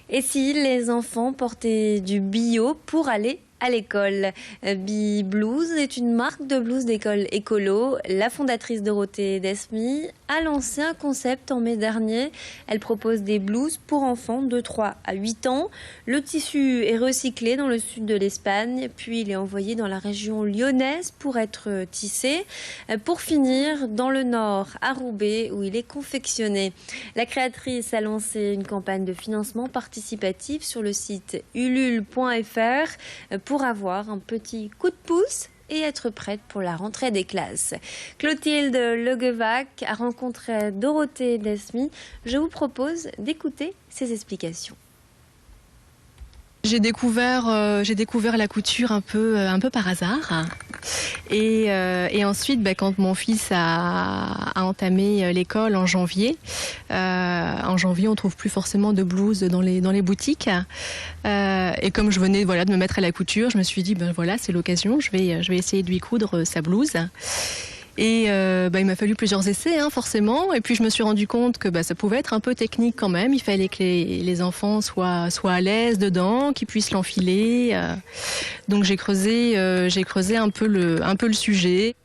Et si les enfants portaient du bio pour aller à l'école? Bi-Blouse est une marque de blouse d'école écolo. La fondatrice Dorothée Desmy a lancé un concept en mai dernier. Elle propose des blouses pour enfants de 3 à 8 ans. Le tissu est recyclé dans le sud de l'Espagne, puis il est envoyé dans la région lyonnaise pour être tissé, pour finir dans le nord, à Roubaix, où il est confectionné. La créatrice a lancé une campagne de financement participatif sur le site ulule.fr pour avoir un petit coup de pouce et être prête pour la rentrée des classes. Clotilde Leguevac a rencontré Dorothée Desmy. Je vous propose d'écouter ses explications. J'ai découvert la couture un peu par hasard. Et ensuite, quand mon fils a entamé l'école en janvier, on trouve plus forcément de blouses dans les boutiques. Et comme je venais de me mettre à la couture, je me suis dit c'est l'occasion, je vais essayer de lui coudre sa blouse. Et il m'a fallu plusieurs essais, forcément. Et puis je me suis rendu compte que ça pouvait être un peu technique quand même. Il fallait que les enfants soient à l'aise dedans, qu'ils puissent l'enfiler. Donc j'ai creusé un peu le sujet.